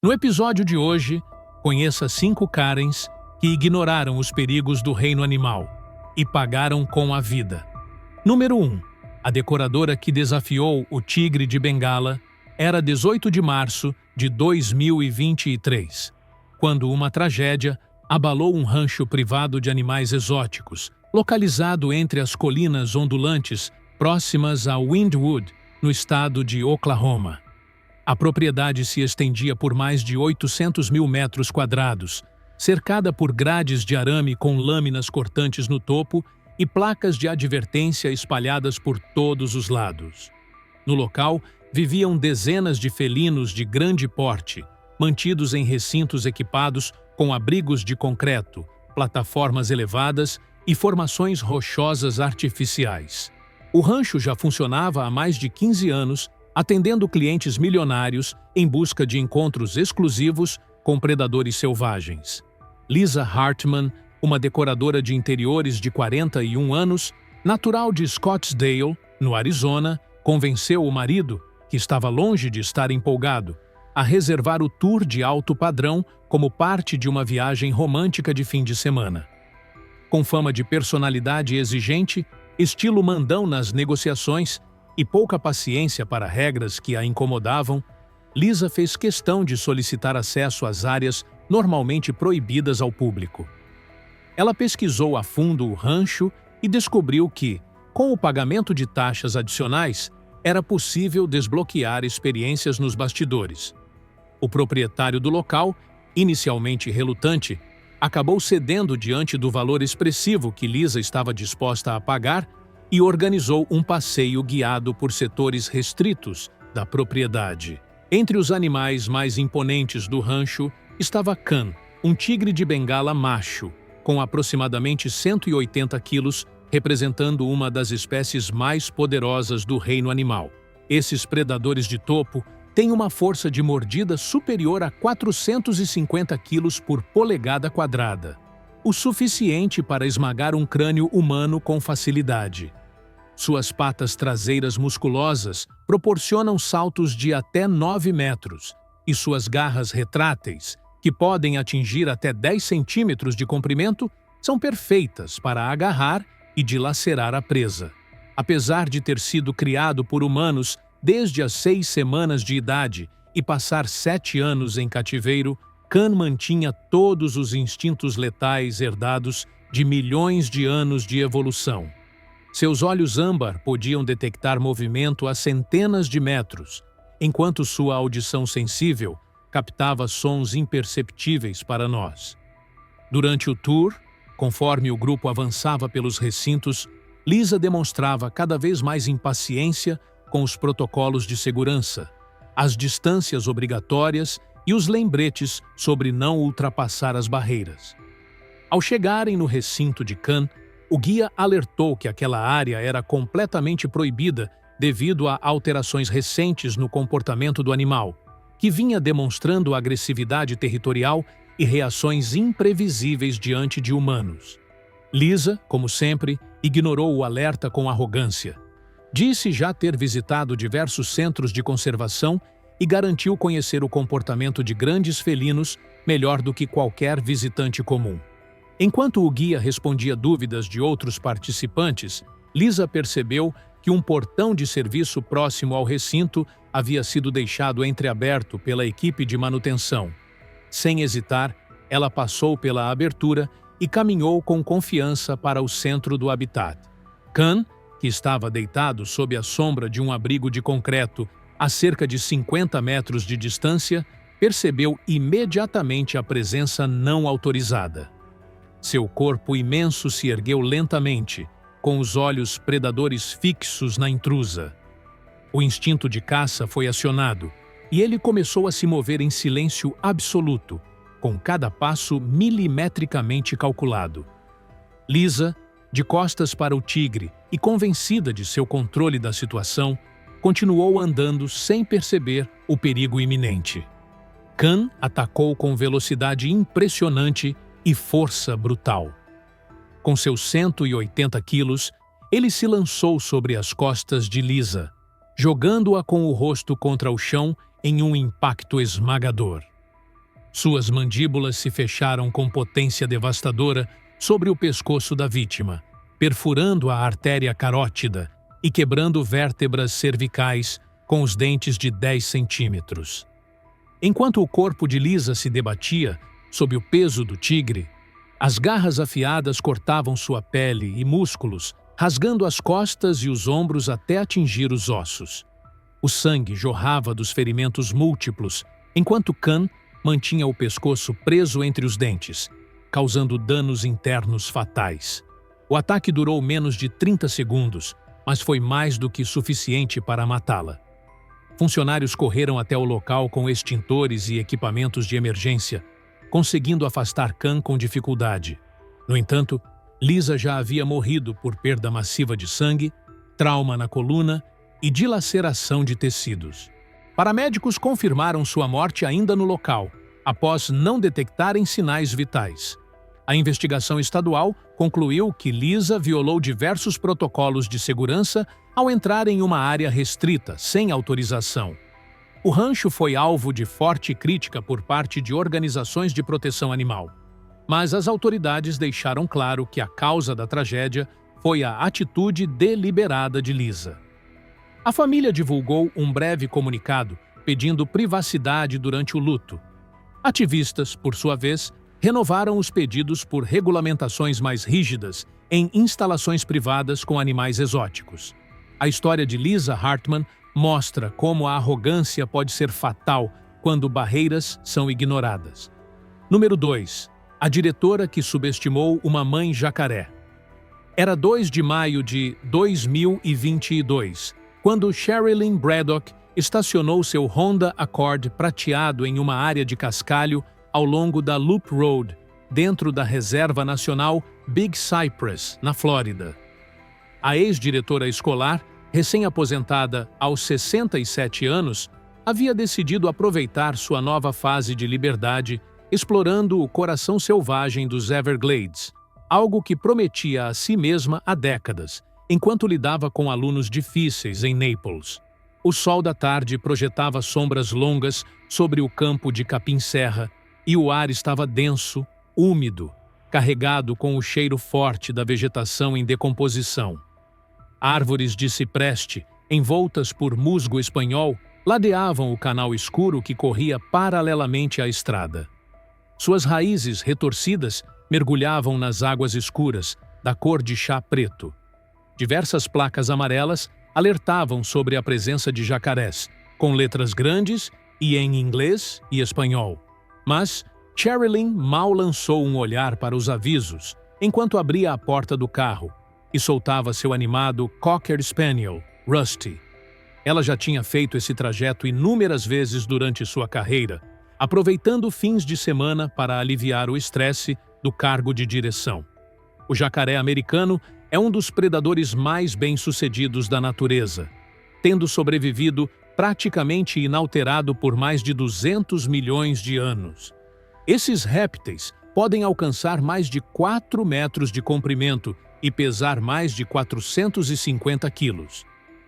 No episódio de hoje, conheça 5 Karens que ignoraram os perigos do reino animal e pagaram com a vida. Número 1. A decoradora que desafiou o tigre de Bengala era 18 de março de 2023, quando uma tragédia abalou um rancho privado de animais exóticos, localizado entre as colinas ondulantes próximas a Windwood, no estado de Oklahoma. A propriedade se estendia por mais de 800 mil metros quadrados, cercada por grades de arame com lâminas cortantes no topo e placas de advertência espalhadas por todos os lados. No local, viviam dezenas de felinos de grande porte, mantidos em recintos equipados com abrigos de concreto, plataformas elevadas e formações rochosas artificiais. O rancho já funcionava há mais de 15 anos, atendendo clientes milionários em busca de encontros exclusivos com predadores selvagens. Lisa Hartman, uma decoradora de interiores de 41 anos, natural de Scottsdale, no Arizona, convenceu o marido, que estava longe de estar empolgado, a reservar o tour de alto padrão como parte de uma viagem romântica de fim de semana. Com fama de personalidade exigente, estilo mandão nas negociações e pouca paciência para regras que a incomodavam, Lisa fez questão de solicitar acesso às áreas normalmente proibidas ao público. Ela pesquisou a fundo o rancho e descobriu que, com o pagamento de taxas adicionais, era possível desbloquear experiências nos bastidores. O proprietário do local, inicialmente relutante, acabou cedendo diante do valor expressivo que Lisa estava disposta a pagar e organizou um passeio guiado por setores restritos da propriedade. Entre os animais mais imponentes do rancho estava Khan, um tigre de Bengala macho, com aproximadamente 180 quilos, representando uma das espécies mais poderosas do reino animal. Esses predadores de topo têm uma força de mordida superior a 450 quilos por polegada quadrada, o suficiente para esmagar um crânio humano com facilidade. Suas patas traseiras musculosas proporcionam saltos de até 9 metros e suas garras retráteis, que podem atingir até 10 centímetros de comprimento, são perfeitas para agarrar e dilacerar a presa. Apesar de ter sido criado por humanos desde as 6 semanas de idade e passar 7 anos em cativeiro, Khan mantinha todos os instintos letais herdados de milhões de anos de evolução. Seus olhos âmbar podiam detectar movimento a centenas de metros, enquanto sua audição sensível captava sons imperceptíveis para nós. Durante o tour, conforme o grupo avançava pelos recintos, Lisa demonstrava cada vez mais impaciência com os protocolos de segurança, as distâncias obrigatórias e os lembretes sobre não ultrapassar as barreiras. Ao chegarem no recinto de Khan, o guia alertou que aquela área era completamente proibida devido a alterações recentes no comportamento do animal, que vinha demonstrando agressividade territorial e reações imprevisíveis diante de humanos. Lisa, como sempre, ignorou o alerta com arrogância. Disse já ter visitado diversos centros de conservação e garantiu conhecer o comportamento de grandes felinos melhor do que qualquer visitante comum. Enquanto o guia respondia dúvidas de outros participantes, Lisa percebeu que um portão de serviço próximo ao recinto havia sido deixado entreaberto pela equipe de manutenção. Sem hesitar, ela passou pela abertura e caminhou com confiança para o centro do habitat. Khan, que estava deitado sob a sombra de um abrigo de concreto a cerca de 50 metros de distância, percebeu imediatamente a presença não autorizada. Seu corpo imenso se ergueu lentamente, com os olhos predadores fixos na intrusa. O instinto de caça foi acionado, e ele começou a se mover em silêncio absoluto, com cada passo milimetricamente calculado. Lisa, de costas para o tigre e convencida de seu controle da situação, continuou andando sem perceber o perigo iminente. Khan atacou com velocidade impressionante e força brutal. Com seus 180 quilos, ele se lançou sobre as costas de Lisa, jogando-a com o rosto contra o chão em um impacto esmagador. Suas mandíbulas se fecharam com potência devastadora sobre o pescoço da vítima, perfurando a artéria carótida e quebrando vértebras cervicais com os dentes de 10 centímetros. Enquanto o corpo de Lisa se debatia sob o peso do tigre, as garras afiadas cortavam sua pele e músculos, rasgando as costas e os ombros até atingir os ossos. O sangue jorrava dos ferimentos múltiplos, enquanto Khan mantinha o pescoço preso entre os dentes, causando danos internos fatais. O ataque durou menos de 30 segundos, mas foi mais do que suficiente para matá-la. Funcionários correram até o local com extintores e equipamentos de emergência, conseguindo afastar Khan com dificuldade. No entanto, Lisa já havia morrido por perda massiva de sangue, trauma na coluna e dilaceração de tecidos. Paramédicos confirmaram sua morte ainda no local, após não detectarem sinais vitais. A investigação estadual concluiu que Lisa violou diversos protocolos de segurança ao entrar em uma área restrita, sem autorização. O rancho foi alvo de forte crítica por parte de organizações de proteção animal, mas as autoridades deixaram claro que a causa da tragédia foi a atitude deliberada de Lisa. A família divulgou um breve comunicado pedindo privacidade durante o luto. Ativistas, por sua vez, renovaram os pedidos por regulamentações mais rígidas em instalações privadas com animais exóticos. A história de Lisa Hartman mostra como a arrogância pode ser fatal quando barreiras são ignoradas. Número 2. A diretora que subestimou uma mãe jacaré. Era 2 de maio de 2022, quando Sherilyn Braddock estacionou seu Honda Accord prateado em uma área de cascalho ao longo da Loop Road, dentro da Reserva Nacional Big Cypress, na Flórida. A ex-diretora escolar, recém-aposentada aos 67 anos, havia decidido aproveitar sua nova fase de liberdade, explorando o coração selvagem dos Everglades, algo que prometia a si mesma há décadas, enquanto lidava com alunos difíceis em Naples. O sol da tarde projetava sombras longas sobre o campo de capim-serra e o ar estava denso, úmido, carregado com o cheiro forte da vegetação em decomposição. Árvores de cipreste, envoltas por musgo espanhol, ladeavam o canal escuro que corria paralelamente à estrada. Suas raízes retorcidas mergulhavam nas águas escuras, da cor de chá preto. Diversas placas amarelas alertavam sobre a presença de jacarés, com letras grandes e em inglês e espanhol. Mas Sherilyn mal lançou um olhar para os avisos, enquanto abria a porta do carro e soltava seu animado Cocker Spaniel, Rusty. Ela já tinha feito esse trajeto inúmeras vezes durante sua carreira, aproveitando fins de semana para aliviar o estresse do cargo de direção. O jacaré americano é um dos predadores mais bem-sucedidos da natureza, tendo sobrevivido praticamente inalterado por mais de 200 milhões de anos. Esses répteis podem alcançar mais de 4 metros de comprimento e pesar mais de 450 quilos,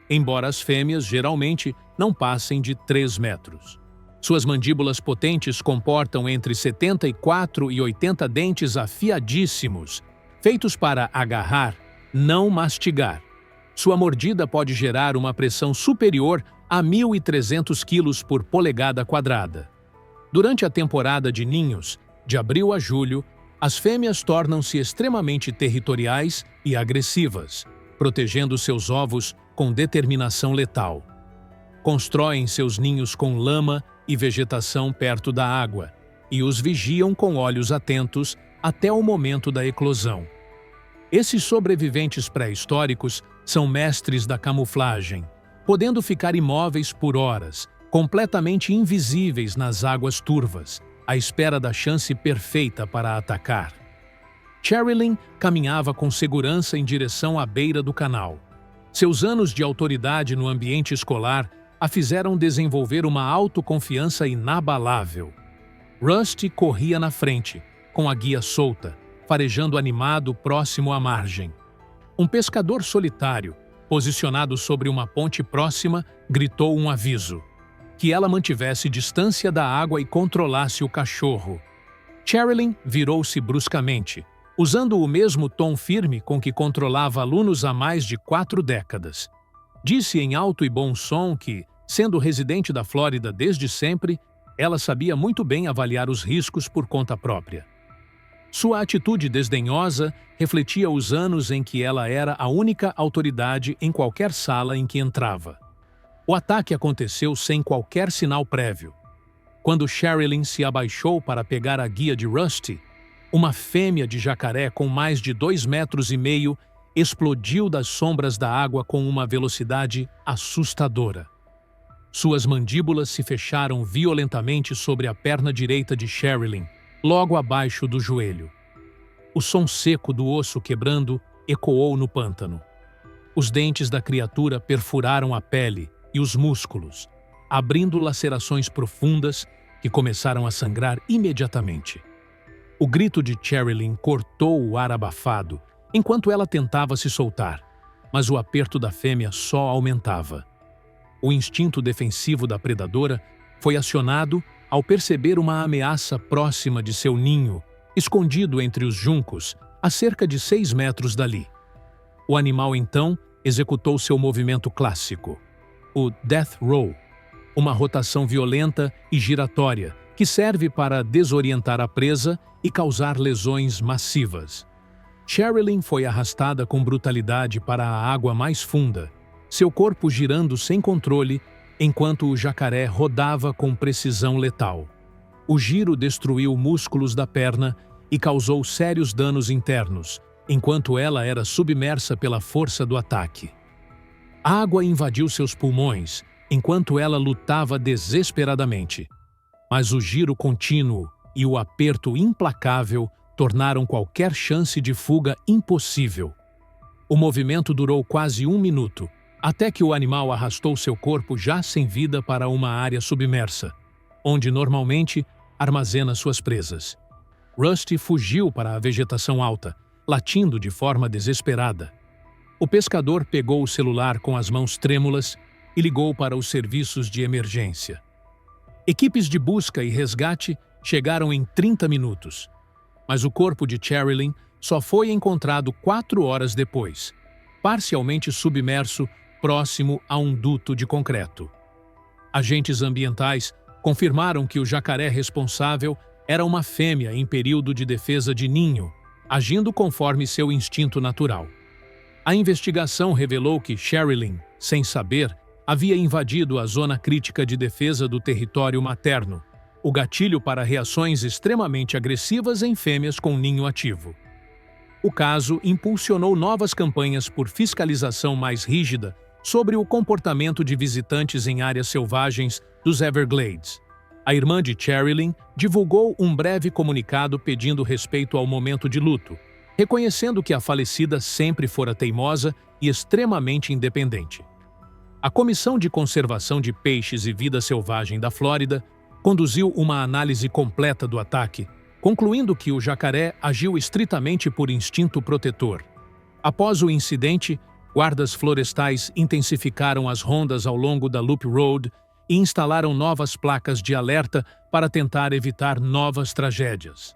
embora as fêmeas geralmente não passem de 3 metros. Suas mandíbulas potentes comportam entre 74 e 80 dentes afiadíssimos, feitos para agarrar, não mastigar. Sua mordida pode gerar uma pressão superior a 1.300 quilos por polegada quadrada. Durante a temporada de ninhos, de abril a julho, as fêmeas tornam-se extremamente territoriais e agressivas, protegendo seus ovos com determinação letal. Constroem seus ninhos com lama e vegetação perto da água e os vigiam com olhos atentos até o momento da eclosão. Esses sobreviventes pré-históricos são mestres da camuflagem, podendo ficar imóveis por horas, completamente invisíveis nas águas turvas, à espera da chance perfeita para atacar. Sherilyn caminhava com segurança em direção à beira do canal. Seus anos de autoridade no ambiente escolar a fizeram desenvolver uma autoconfiança inabalável. Rusty corria na frente, com a guia solta, farejando animado próximo à margem. Um pescador solitário, posicionado sobre uma ponte próxima, gritou um aviso. que ela mantivesse distância da água e controlasse o cachorro. Sherilyn virou-se bruscamente, usando o mesmo tom firme com que controlava alunos há mais de 4 décadas. Disse em alto e bom som que, sendo residente da Flórida desde sempre, ela sabia muito bem avaliar os riscos por conta própria. Sua atitude desdenhosa refletia os anos em que ela era a única autoridade em qualquer sala em que entrava. O ataque aconteceu sem qualquer sinal prévio. Quando Sherilyn se abaixou para pegar a guia de Rusty, uma fêmea de jacaré com mais de 2,5 metros explodiu das sombras da água com uma velocidade assustadora. Suas mandíbulas se fecharam violentamente sobre a perna direita de Sherilyn, logo abaixo do joelho. O som seco do osso quebrando ecoou no pântano. Os dentes da criatura perfuraram a pele e os músculos, abrindo lacerações profundas que começaram a sangrar imediatamente. O grito de Sherilyn cortou o ar abafado enquanto ela tentava se soltar, mas o aperto da fêmea só aumentava. O instinto defensivo da predadora foi acionado ao perceber uma ameaça próxima de seu ninho, escondido entre os juncos, a cerca de 6 metros dali. O animal, então, executou seu movimento clássico, o Death Roll, uma rotação violenta e giratória que serve para desorientar a presa e causar lesões massivas. Sherilyn foi arrastada com brutalidade para a água mais funda, seu corpo girando sem controle enquanto o jacaré rodava com precisão letal. O giro destruiu músculos da perna e causou sérios danos internos, enquanto ela era submersa pela força do ataque. A água invadiu seus pulmões enquanto ela lutava desesperadamente. Mas o giro contínuo e o aperto implacável tornaram qualquer chance de fuga impossível. O movimento durou quase 1 minuto, até que o animal arrastou seu corpo já sem vida para uma área submersa, onde normalmente armazena suas presas. Rusty fugiu para a vegetação alta, latindo de forma desesperada. O pescador pegou o celular com as mãos trêmulas e ligou para os serviços de emergência. Equipes de busca e resgate chegaram em 30 minutos, mas o corpo de Sherilyn só foi encontrado 4 horas depois, parcialmente submerso próximo a um duto de concreto. Agentes ambientais confirmaram que o jacaré responsável era uma fêmea em período de defesa de ninho, agindo conforme seu instinto natural. A investigação revelou que Sherilyn, sem saber, havia invadido a zona crítica de defesa do território materno, o gatilho para reações extremamente agressivas em fêmeas com ninho ativo. O caso impulsionou novas campanhas por fiscalização mais rígida sobre o comportamento de visitantes em áreas selvagens dos Everglades. A irmã de Sherilyn divulgou um breve comunicado pedindo respeito ao momento de luto, reconhecendo que a falecida sempre fora teimosa e extremamente independente. A Comissão de Conservação de Peixes e Vida Selvagem da Flórida conduziu uma análise completa do ataque, concluindo que o jacaré agiu estritamente por instinto protetor. Após o incidente, guardas florestais intensificaram as rondas ao longo da Loop Road e instalaram novas placas de alerta para tentar evitar novas tragédias.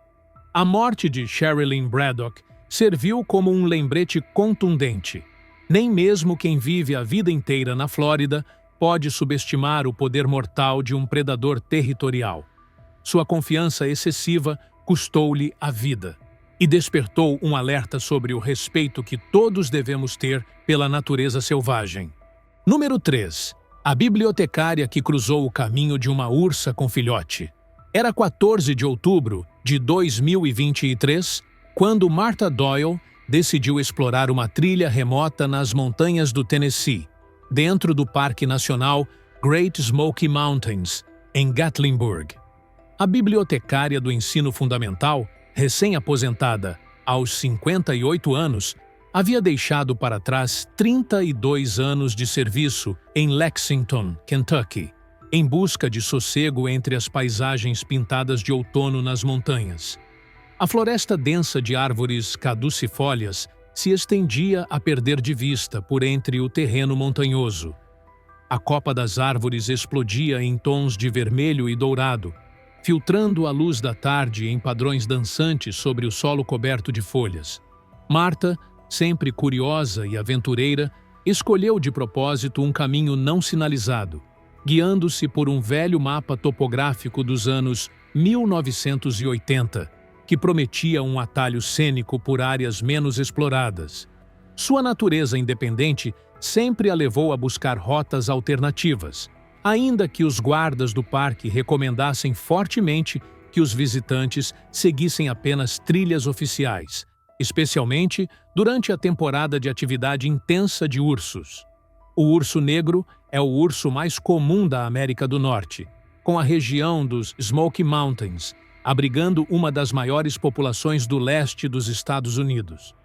A morte de Sherilyn Braddock serviu como um lembrete contundente. Nem mesmo quem vive a vida inteira na Flórida pode subestimar o poder mortal de um predador territorial. Sua confiança excessiva custou-lhe a vida e despertou um alerta sobre o respeito que todos devemos ter pela natureza selvagem. Número 3. A bibliotecária que cruzou o caminho de uma ursa com filhote. Era 14 de outubro de 2023, quando Martha Doyle decidiu explorar uma trilha remota nas montanhas do Tennessee, dentro do Parque Nacional Great Smoky Mountains, em Gatlinburg. A bibliotecária do ensino fundamental, recém-aposentada aos 58 anos, havia deixado para trás 32 anos de serviço em Lexington, Kentucky, em busca de sossego entre as paisagens pintadas de outono nas montanhas. A floresta densa de árvores caducifólias se estendia a perder de vista por entre o terreno montanhoso. A copa das árvores explodia em tons de vermelho e dourado, filtrando a luz da tarde em padrões dançantes sobre o solo coberto de folhas. Marta, sempre curiosa e aventureira, escolheu de propósito um caminho não sinalizado, guiando-se por um velho mapa topográfico dos anos 1980, que prometia um atalho cênico por áreas menos exploradas. Sua natureza independente sempre a levou a buscar rotas alternativas, ainda que os guardas do parque recomendassem fortemente que os visitantes seguissem apenas trilhas oficiais, especialmente durante a temporada de atividade intensa de ursos. O urso negro é o urso mais comum da América do Norte, com a região dos Smoky Mountains, abrigando uma das maiores populações do leste dos Estados Unidos.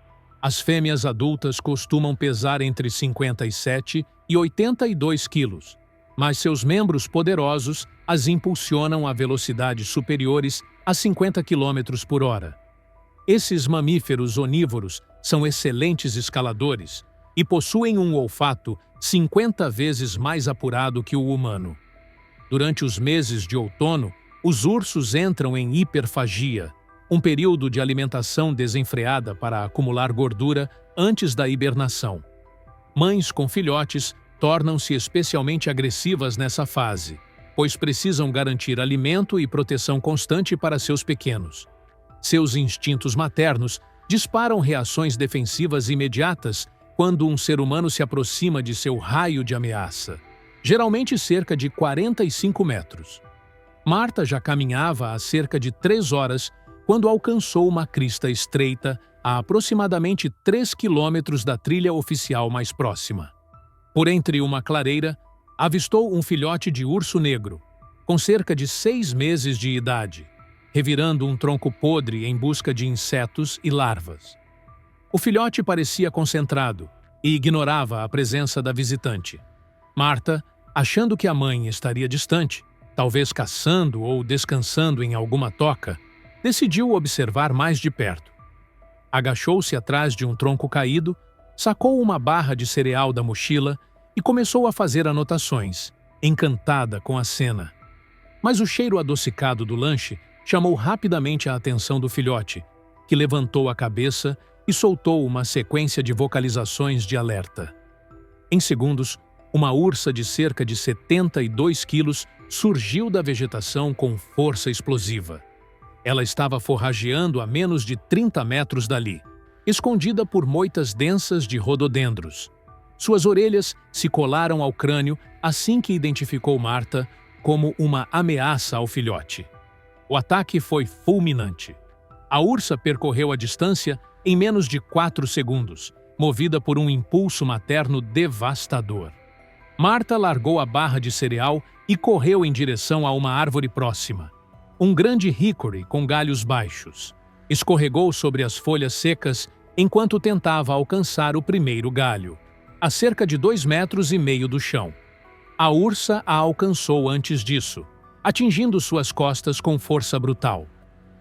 As fêmeas adultas costumam pesar entre 57 e 82 quilos, mas seus membros poderosos as impulsionam a velocidades superiores a 50 km por hora. Esses mamíferos onívoros são excelentes escaladores e possuem um olfato 50 vezes mais apurado que o humano. Durante os meses de outono, os ursos entram em hiperfagia, um período de alimentação desenfreada para acumular gordura antes da hibernação. Mães com filhotes tornam-se especialmente agressivas nessa fase, pois precisam garantir alimento e proteção constante para seus pequenos. Seus instintos maternos disparam reações defensivas imediatas quando um ser humano se aproxima de seu raio de ameaça, geralmente cerca de 45 metros. Marta já caminhava há cerca de 3 horas quando alcançou uma crista estreita a aproximadamente 3 quilômetros da trilha oficial mais próxima. Por entre uma clareira, avistou um filhote de urso negro, com cerca de 6 meses de idade, revirando um tronco podre em busca de insetos e larvas. O filhote parecia concentrado e ignorava a presença da visitante. Marta, achando que a mãe estaria distante, talvez caçando ou descansando em alguma toca, decidiu observar mais de perto. Agachou-se atrás de um tronco caído, sacou uma barra de cereal da mochila e começou a fazer anotações, encantada com a cena. Mas o cheiro adocicado do lanche chamou rapidamente a atenção do filhote, que levantou a cabeça e soltou uma sequência de vocalizações de alerta. Em segundos, uma ursa de cerca de 72 quilos surgiu da vegetação com força explosiva. Ela estava forrageando a menos de 30 metros dali, escondida por moitas densas de rododendros. Suas orelhas se colaram ao crânio assim que identificou Marta como uma ameaça ao filhote. O ataque foi fulminante. A ursa percorreu a distância em menos de 4 segundos, movida por um impulso materno devastador. Marta largou a barra de cereal e correu em direção a uma árvore próxima. Um grande hickory com galhos baixos. Escorregou sobre as folhas secas enquanto tentava alcançar o primeiro galho, a cerca de 2,5 metros do chão. A ursa a alcançou antes disso, atingindo suas costas com força brutal.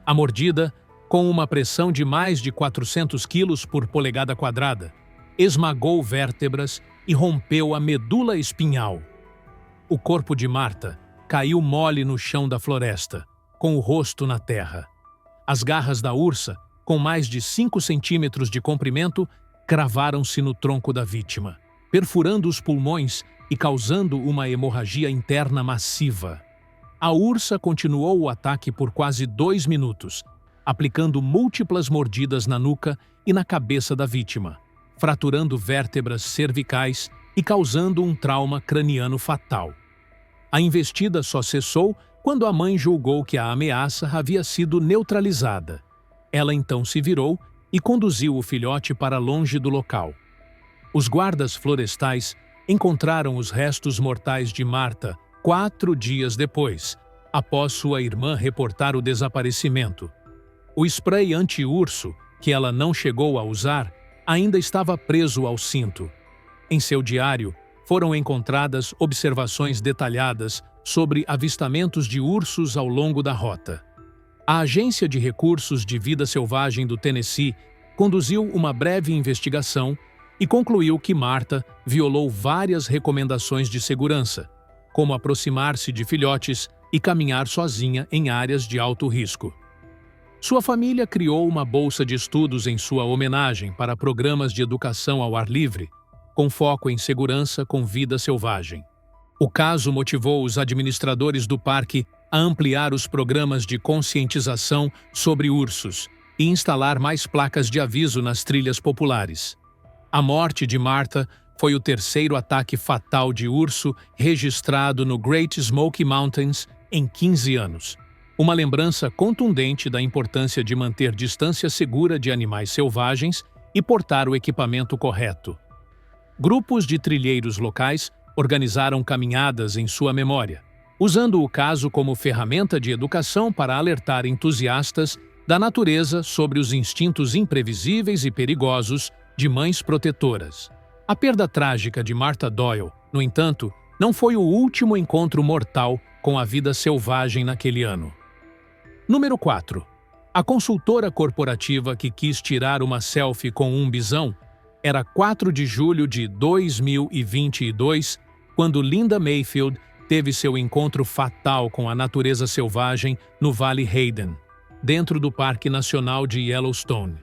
A mordida, com uma pressão de mais de 400 quilos por polegada quadrada, esmagou vértebras e rompeu a medula espinhal. O corpo de Marta caiu mole no chão da floresta, com o rosto na terra. As garras da ursa, com mais de 5 centímetros de comprimento, cravaram-se no tronco da vítima, perfurando os pulmões e causando uma hemorragia interna massiva. A ursa continuou o ataque por quase 2 minutos, aplicando múltiplas mordidas na nuca e na cabeça da vítima, fraturando vértebras cervicais e causando um trauma craniano fatal. A investida só cessou quando a mãe julgou que a ameaça havia sido neutralizada. Ela então se virou e conduziu o filhote para longe do local. Os guardas florestais encontraram os restos mortais de Marta 4 dias depois, após sua irmã reportar o desaparecimento. O spray anti-urso, que ela não chegou a usar, ainda estava preso ao cinto. Em seu diário, foram encontradas observações detalhadas sobre avistamentos de ursos ao longo da rota. A Agência de Recursos de Vida Selvagem do Tennessee conduziu uma breve investigação e concluiu que Martha violou várias recomendações de segurança, como aproximar-se de filhotes e caminhar sozinha em áreas de alto risco. Sua família criou uma bolsa de estudos em sua homenagem para programas de educação ao ar livre, com foco em segurança com vida selvagem. O caso motivou os administradores do parque a ampliar os programas de conscientização sobre ursos e instalar mais placas de aviso nas trilhas populares. A morte de Martha foi o terceiro ataque fatal de urso registrado no Great Smoky Mountains em 15 anos. Uma lembrança contundente da importância de manter distância segura de animais selvagens e portar o equipamento correto. Grupos de trilheiros locais organizaram caminhadas em sua memória, usando o caso como ferramenta de educação para alertar entusiastas da natureza sobre os instintos imprevisíveis e perigosos de mães protetoras. A perda trágica de Martha Doyle, no entanto, não foi o último encontro mortal com a vida selvagem naquele ano. Número 4. A consultora corporativa que quis tirar uma selfie com um bisão era 4 de julho de 2022, quando Linda Mayfield teve seu encontro fatal com a natureza selvagem no Vale Hayden, dentro do Parque Nacional de Yellowstone.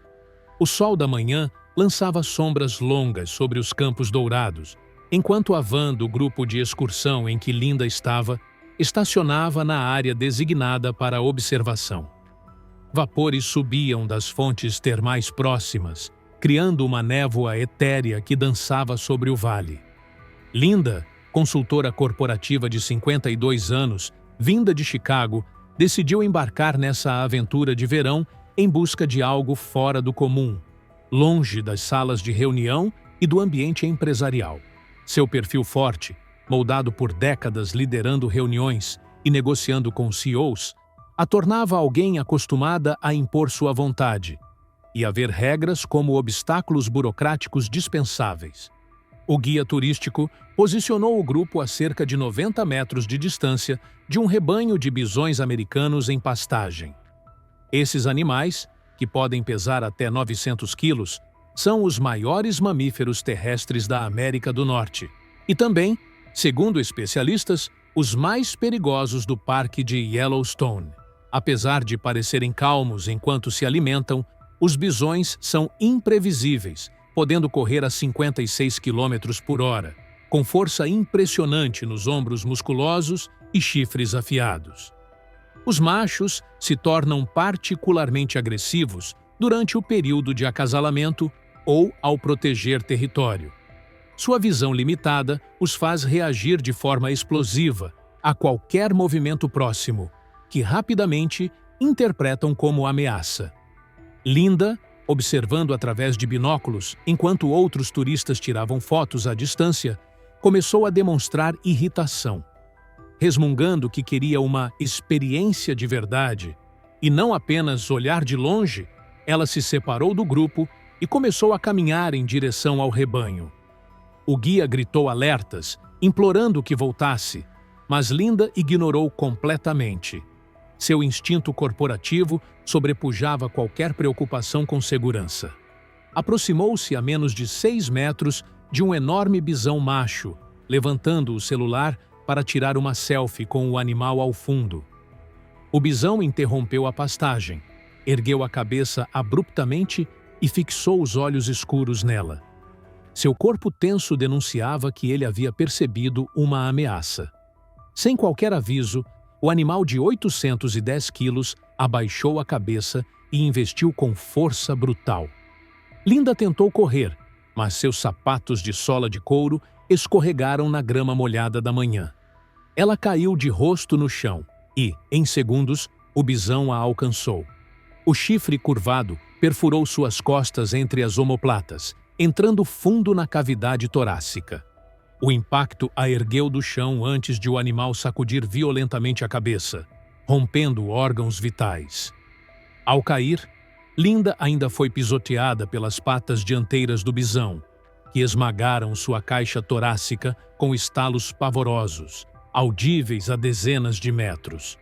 O sol da manhã lançava sombras longas sobre os Campos Dourados, enquanto a van do grupo de excursão em que Linda estava estacionava na área designada para observação. Vapores subiam das fontes termais próximas, criando uma névoa etérea que dançava sobre o vale. Linda, consultora corporativa de 52 anos, vinda de Chicago, decidiu embarcar nessa aventura de verão em busca de algo fora do comum, longe das salas de reunião e do ambiente empresarial. Seu perfil forte, moldado por décadas liderando reuniões e negociando com CEOs, a tornava alguém acostumada a impor sua vontade e a ver regras como obstáculos burocráticos dispensáveis. O guia turístico posicionou o grupo a cerca de 90 metros de distância de um rebanho de bisões americanos em pastagem. Esses animais, que podem pesar até 900 quilos, são os maiores mamíferos terrestres da América do Norte e também, segundo especialistas, os mais perigosos do Parque de Yellowstone. Apesar de parecerem calmos enquanto se alimentam, os bisões são imprevisíveis, podendo correr a 56 km por hora, com força impressionante nos ombros musculosos e chifres afiados. Os machos se tornam particularmente agressivos durante o período de acasalamento ou ao proteger território. Sua visão limitada os faz reagir de forma explosiva a qualquer movimento próximo, que rapidamente interpretam como ameaça. Linda, observando através de binóculos enquanto outros turistas tiravam fotos à distância, começou a demonstrar irritação. Resmungando que queria uma experiência de verdade e não apenas olhar de longe, ela se separou do grupo e começou a caminhar em direção ao rebanho. O guia gritou alertas, implorando que voltasse, mas Linda ignorou completamente. Seu instinto corporativo sobrepujava qualquer preocupação com segurança. Aproximou-se a menos de 6 metros de um enorme bisão macho, levantando o celular para tirar uma selfie com o animal ao fundo. O bisão interrompeu a pastagem, ergueu a cabeça abruptamente e fixou os olhos escuros nela. Seu corpo tenso denunciava que ele havia percebido uma ameaça. Sem qualquer aviso, o animal de 810 quilos abaixou a cabeça e investiu com força brutal. Linda tentou correr, mas seus sapatos de sola de couro escorregaram na grama molhada da manhã. Ela caiu de rosto no chão e, em segundos, o bisão a alcançou. O chifre curvado perfurou suas costas entre as omoplatas, entrando fundo na cavidade torácica. O impacto a ergueu do chão antes de o animal sacudir violentamente a cabeça, rompendo órgãos vitais. Ao cair, Linda ainda foi pisoteada pelas patas dianteiras do bisão, que esmagaram sua caixa torácica com estalos pavorosos, audíveis a dezenas de metros.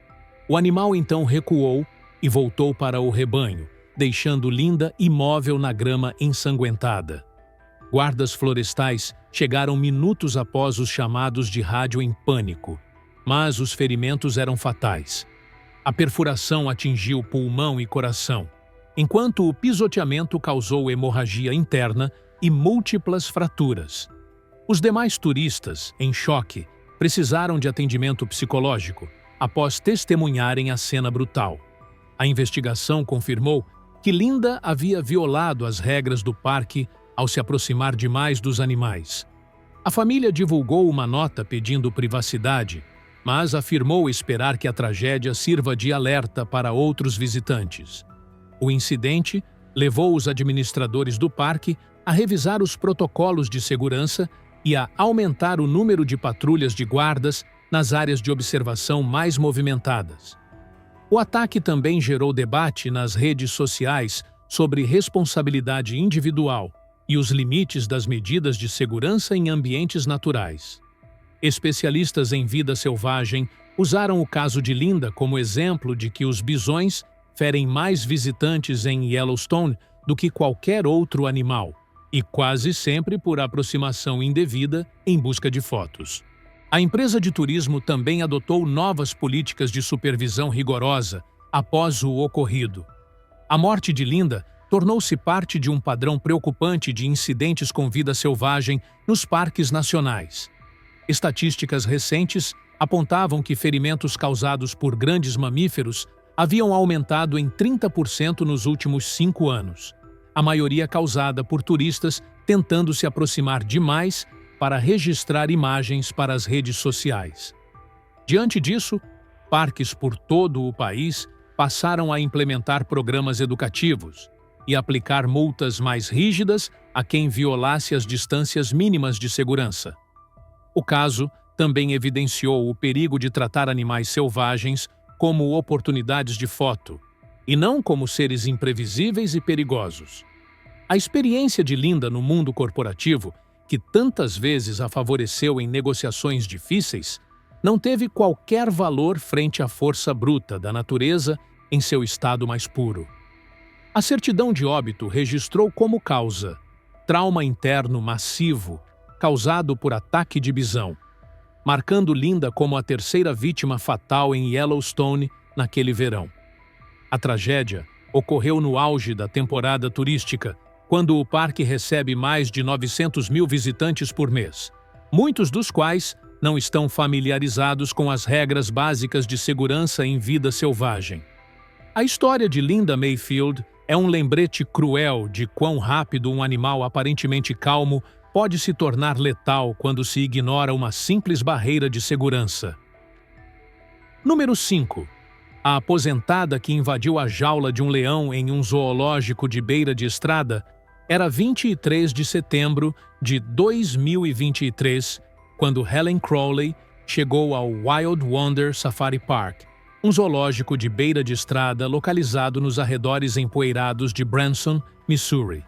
O animal então recuou e voltou para o rebanho, deixando Linda imóvel na grama ensanguentada. guardas florestais chegaram minutos após os chamados de rádio em pânico, mas os ferimentos eram fatais. A perfuração atingiu pulmão e coração, enquanto o pisoteamento causou hemorragia interna e múltiplas fraturas. Os demais turistas, em choque, precisaram de atendimento psicológico após testemunharem a cena brutal. A investigação confirmou que Linda havia violado as regras do parque ao se aproximar demais dos animais. A família divulgou uma nota pedindo privacidade, mas afirmou esperar que a tragédia sirva de alerta para outros visitantes. O incidente levou os administradores do parque a revisar os protocolos de segurança e a aumentar o número de patrulhas de guardas nas áreas de observação mais movimentadas. O ataque também gerou debate nas redes sociais sobre responsabilidade individual e os limites das medidas de segurança em ambientes naturais. Especialistas em vida selvagem usaram o caso de Linda como exemplo de que os bisões ferem mais visitantes em Yellowstone do que qualquer outro animal, e quase sempre por aproximação indevida em busca de fotos. A empresa de turismo também adotou novas políticas de supervisão rigorosa após o ocorrido. A morte de Linda tornou-se parte de um padrão preocupante de incidentes com vida selvagem nos parques nacionais. Estatísticas recentes apontavam que ferimentos causados por grandes mamíferos haviam aumentado em 30% nos últimos 5 anos, a maioria causada por turistas tentando se aproximar demais para registrar imagens para as redes sociais. Diante disso, parques por todo o país passaram a implementar programas educativos e aplicar multas mais rígidas a quem violasse as distâncias mínimas de segurança. O caso também evidenciou o perigo de tratar animais selvagens como oportunidades de foto, e não como seres imprevisíveis e perigosos. A experiência de Linda no mundo corporativo, que tantas vezes a favoreceu em negociações difíceis, não teve qualquer valor frente à força bruta da natureza em seu estado mais puro. A certidão de óbito registrou como causa trauma interno massivo causado por ataque de bisão, marcando Linda como a terceira vítima fatal em Yellowstone naquele verão. A tragédia ocorreu no auge da temporada turística, quando o parque recebe mais de 900 mil visitantes por mês, muitos dos quais não estão familiarizados com as regras básicas de segurança em vida selvagem. A história de Linda Mayfield é um lembrete cruel de quão rápido um animal aparentemente calmo pode se tornar letal quando se ignora uma simples barreira de segurança. Número 5. A aposentada que invadiu a jaula de um leão em um zoológico de beira de estrada era 23 de setembro de 2023, quando Helen Crowley chegou ao Wild Wonder Safari Park, um zoológico de beira de estrada localizado nos arredores empoeirados de Branson, Missouri.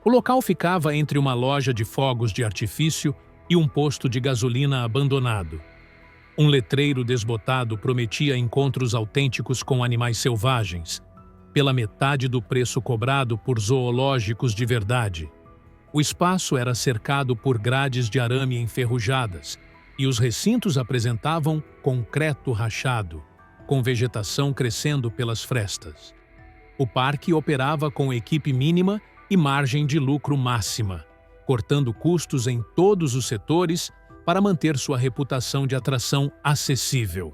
O local ficava entre uma loja de fogos de artifício e um posto de gasolina abandonado. Um letreiro desbotado prometia encontros autênticos com animais selvagens, pela metade do preço cobrado por zoológicos de verdade. O espaço era cercado por grades de arame enferrujadas e os recintos apresentavam concreto rachado, com vegetação crescendo pelas frestas. O parque operava com equipe mínima e margem de lucro máxima, cortando custos em todos os setores para manter sua reputação de atração acessível.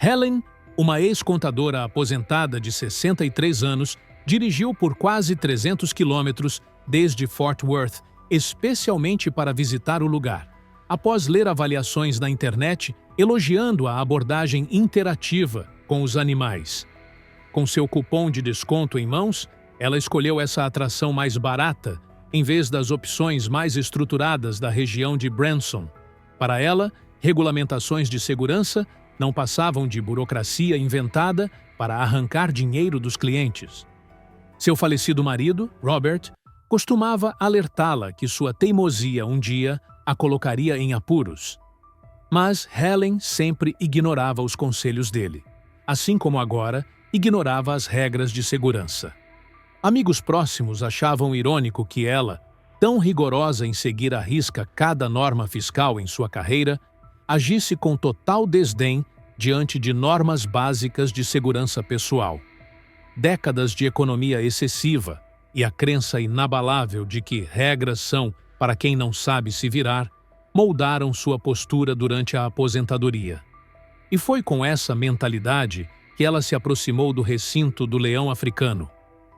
Helen, uma ex-contadora aposentada de 63 anos, dirigiu por quase 300 quilômetros desde Fort Worth, especialmente para visitar o lugar, após ler avaliações na internet elogiando a abordagem interativa com os animais. Com seu cupom de desconto em mãos, ela escolheu essa atração mais barata, em vez das opções mais estruturadas da região de Branson. Para ela, regulamentações de segurança não passavam de burocracia inventada para arrancar dinheiro dos clientes. Seu falecido marido, Robert, costumava alertá-la que sua teimosia um dia a colocaria em apuros. Mas Helen sempre ignorava os conselhos dele, assim como agora ignorava as regras de segurança. Amigos próximos achavam irônico que ela, tão rigorosa em seguir à risca cada norma fiscal em sua carreira, agisse com total desdém diante de normas básicas de segurança pessoal. Décadas de economia excessiva e a crença inabalável de que regras são para quem não sabe se virar, moldaram sua postura durante a aposentadoria. E foi com essa mentalidade que ela se aproximou do recinto do leão africano,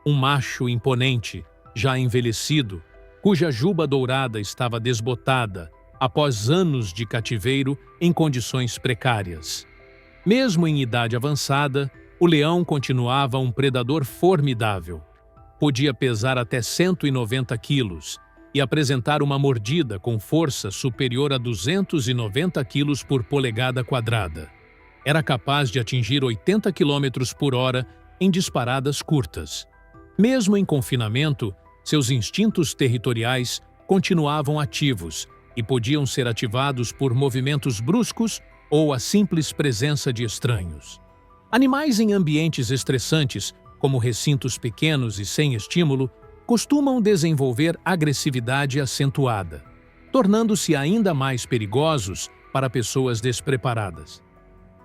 um macho imponente, já envelhecido, cuja juba dourada estava desbotada após anos de cativeiro em condições precárias. Mesmo em idade avançada, o leão continuava um predador formidável. Podia pesar até 190 quilos e apresentar uma mordida com força superior a 290 quilos por polegada quadrada. Era capaz de atingir 80 quilômetros por hora em disparadas curtas. Mesmo em confinamento, seus instintos territoriais continuavam ativos e podiam ser ativados por movimentos bruscos ou a simples presença de estranhos. Animais em ambientes estressantes, como recintos pequenos e sem estímulo, costumam desenvolver agressividade acentuada, tornando-se ainda mais perigosos para pessoas despreparadas.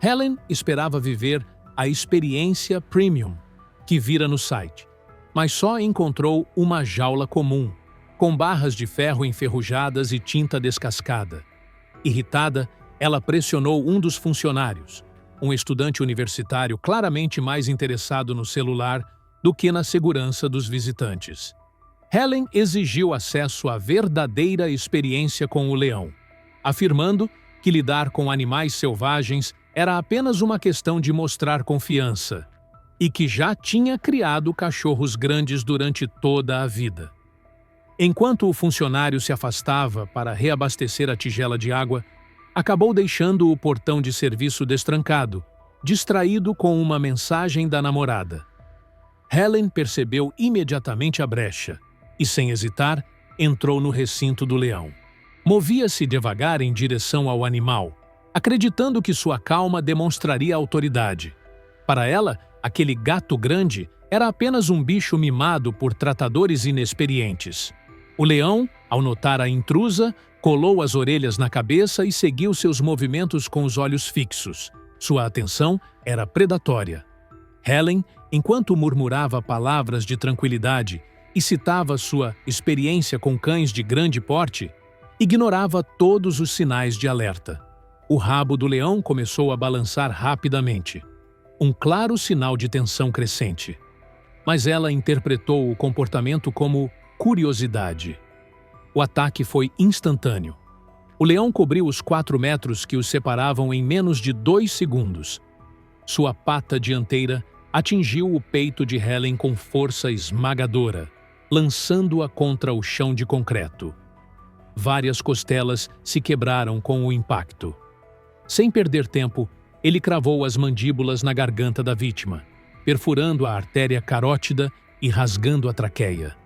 Helen esperava viver a experiência premium que vira no site, mas só encontrou uma jaula comum, com barras de ferro enferrujadas e tinta descascada. Irritada, ela pressionou um dos funcionários, um estudante universitário claramente mais interessado no celular do que na segurança dos visitantes. Helen exigiu acesso à verdadeira experiência com o leão, afirmando que lidar com animais selvagens era apenas uma questão de mostrar confiança e que já tinha criado cachorros grandes durante toda a vida. Enquanto o funcionário se afastava para reabastecer a tigela de água, acabou deixando o portão de serviço destrancado, distraído com uma mensagem da namorada. Helen percebeu imediatamente a brecha e, sem hesitar, entrou no recinto do leão. Movia-se devagar em direção ao animal, acreditando que sua calma demonstraria autoridade. Para ela, aquele gato grande era apenas um bicho mimado por tratadores inexperientes. O leão, ao notar a intrusa, colou as orelhas na cabeça e seguiu seus movimentos com os olhos fixos. Sua atenção era predatória. Helen, enquanto murmurava palavras de tranquilidade e citava sua experiência com cães de grande porte, ignorava todos os sinais de alerta. O rabo do leão começou a balançar rapidamente, um claro sinal de tensão crescente. Mas ela interpretou o comportamento como curiosidade. O ataque foi instantâneo. O leão cobriu os 4 metros que os separavam em menos de 2 segundos. Sua pata dianteira atingiu o peito de Helen com força esmagadora, lançando-a contra o chão de concreto. Várias costelas se quebraram com o impacto. Sem perder tempo, ele cravou as mandíbulas na garganta da vítima, perfurando a artéria carótida e rasgando a traqueia.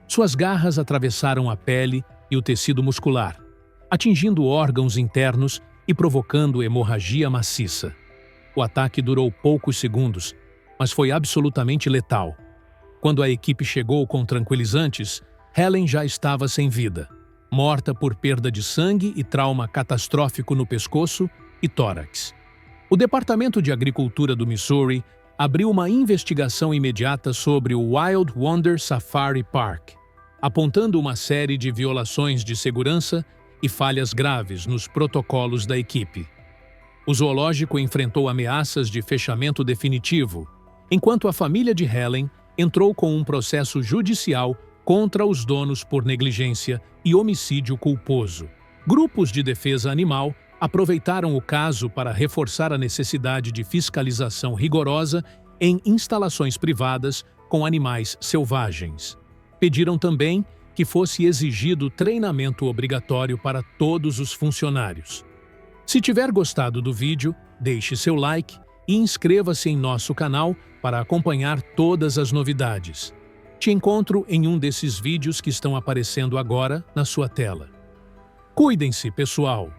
Suas garras atravessaram a pele e o tecido muscular, atingindo órgãos internos e provocando hemorragia maciça. O ataque durou poucos segundos, mas foi absolutamente letal. Quando a equipe chegou com tranquilizantes, Helen já estava sem vida, morta por perda de sangue e trauma catastrófico no pescoço e tórax. O Departamento de Agricultura do Missouri abriu uma investigação imediata sobre o Wild Wonder Safari Park, apontando uma série de violações de segurança e falhas graves nos protocolos da equipe. O zoológico enfrentou ameaças de fechamento definitivo, enquanto a família de Helen entrou com um processo judicial contra os donos por negligência e homicídio culposo. Grupos de defesa animal aproveitaram o caso para reforçar a necessidade de fiscalização rigorosa em instalações privadas com animais selvagens. Pediram também que fosse exigido treinamento obrigatório para todos os funcionários. Se tiver gostado do vídeo, deixe seu like e inscreva-se em nosso canal para acompanhar todas as novidades. Te encontro em um desses vídeos que estão aparecendo agora na sua tela. Cuidem-se, pessoal!